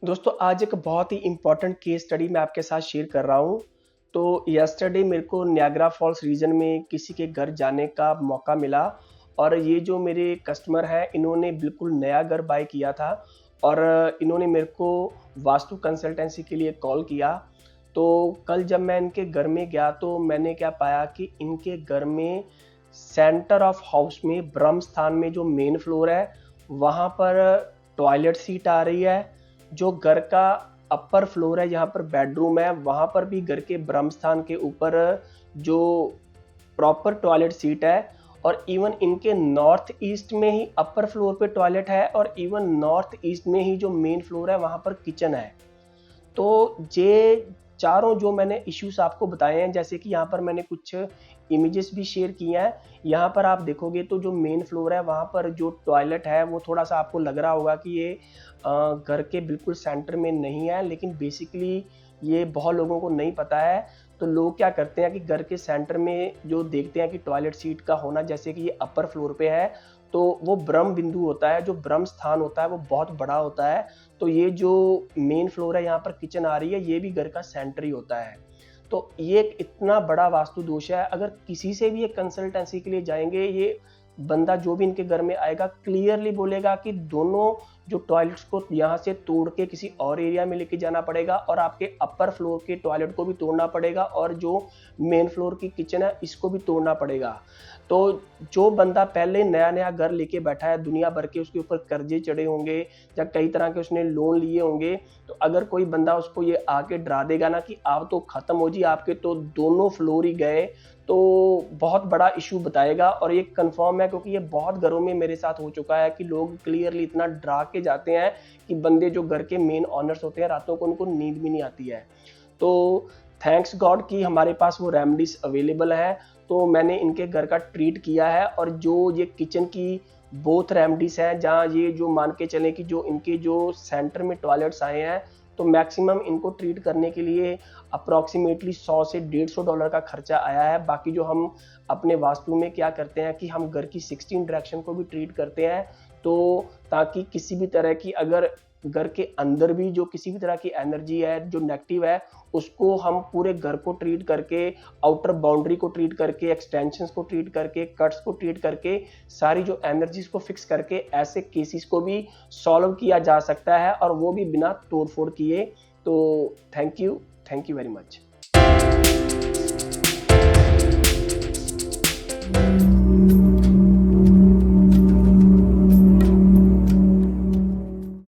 दोस्तों आज एक बहुत ही इम्पोर्टेंट केस स्टडी मैं आपके साथ शेयर कर रहा हूँ। तो यस्टरडे मेरे को नियाग्रा फॉल्स रीजन में किसी के घर जाने का मौका मिला और ये जो मेरे कस्टमर हैं इन्होंने बिल्कुल नया घर बाय किया था और इन्होंने मेरे को वास्तु कंसल्टेंसी के लिए कॉल किया। तो कल जब मैं इनके घर में गया तो मैंने क्या पाया कि इनके घर में सेंटर ऑफ हाउस में ब्रह्म स्थान में जो मेन फ्लोर है वहाँ पर टॉयलेट सीट आ रही है। जो घर का अपर फ्लोर है जहाँ पर बेडरूम है वहाँ पर भी घर के ब्रह्म स्थान के ऊपर जो प्रॉपर टॉयलेट सीट है और इवन इनके नॉर्थ ईस्ट में ही अपर फ्लोर पे टॉयलेट है और इवन नॉर्थ ईस्ट में ही जो मेन फ्लोर है वहाँ पर किचन है। तो ये चारों जो मैंने इश्यूज आपको बताए हैं, जैसे कि यहाँ पर मैंने कुछ इमेजेस भी शेयर किए हैं। यहाँ पर आप देखोगे तो जो मेन फ्लोर है वहाँ पर जो टॉयलेट है वो थोड़ा सा आपको लग रहा होगा कि ये घर के बिल्कुल सेंटर में नहीं है, लेकिन बेसिकली ये बहुत लोगों को नहीं पता है। तो लोग क्या करते हैं कि घर के सेंटर में जो देखते हैं कि टॉयलेट सीट का होना, जैसे कि ये अपर फ्लोर पे है तो वो ब्रह्म बिंदु होता है, जो ब्रह्म स्थान होता है वो बहुत बड़ा होता है। तो ये जो मेन फ्लोर है यहाँ पर किचन आ रही है ये भी घर का सेंटर ही होता है। तो ये एक इतना बड़ा वास्तु दोष है। अगर किसी से भी ये कंसल्टेंसी के लिए जाएंगे, ये बंदा जो भी इनके घर में आएगा क्लियरली बोलेगा कि दोनों जो टॉयलेट्स को यहाँ से तोड़ के किसी और एरिया में लेके जाना पड़ेगा और आपके अपर फ्लोर के टॉयलेट को भी तोड़ना पड़ेगा और जो मेन फ्लोर की किचन है इसको भी तोड़ना पड़ेगा। तो जो बंदा पहले नया नया घर लेके बैठा है, दुनिया भर के उसके ऊपर कर्जे चढ़े होंगे या कई तरह के उसने लोन लिए होंगे, तो अगर कोई बंदा उसको ये आके डरा देगा ना कि आप तो खत्म हो जी, आपके तो दोनों फ्लोर ही गए, तो बहुत बड़ा इशू बताएगा। और ये कंफर्म है क्योंकि ये बहुत घरों में मेरे साथ हो चुका है कि लोग क्लियरली इतना डरा के जाते हैं कि बंदे जो घर के मेन ऑनर्स होते हैं रातों को उनको नींद भी नहीं आती है। तो थैंक्स गॉड कि हमारे पास वो रेमेडीज अवेलेबल है। तो मैंने इनके घर का ट्रीट किया है और जो ये किचन की बोथ रेमेडीज हैं, जहाँ ये जो मान के चलें कि जो इनके जो सेंटर में टॉयलेट्स आए हैं तो मैक्सिमम इनको ट्रीट करने के लिए अप्रॉक्सीमेटली 100 से $150 का खर्चा आया है। बाकी जो हम अपने वास्तु में क्या करते हैं कि हम घर की 16 डायरेक्शन को भी ट्रीट करते हैं, तो ताकि किसी भी तरह की अगर घर के अंदर भी जो किसी भी तरह की एनर्जी है जो नेगेटिव है उसको हम पूरे घर को ट्रीट करके, आउटर बाउंड्री को ट्रीट करके, एक्सटेंशंस को ट्रीट करके, कट्स को ट्रीट करके, सारी जो एनर्जीज को फिक्स करके ऐसे केसेस को भी सॉल्व किया जा सकता है और वो भी बिना तोड़ फोड़ किए। तो थैंक यू वेरी मच।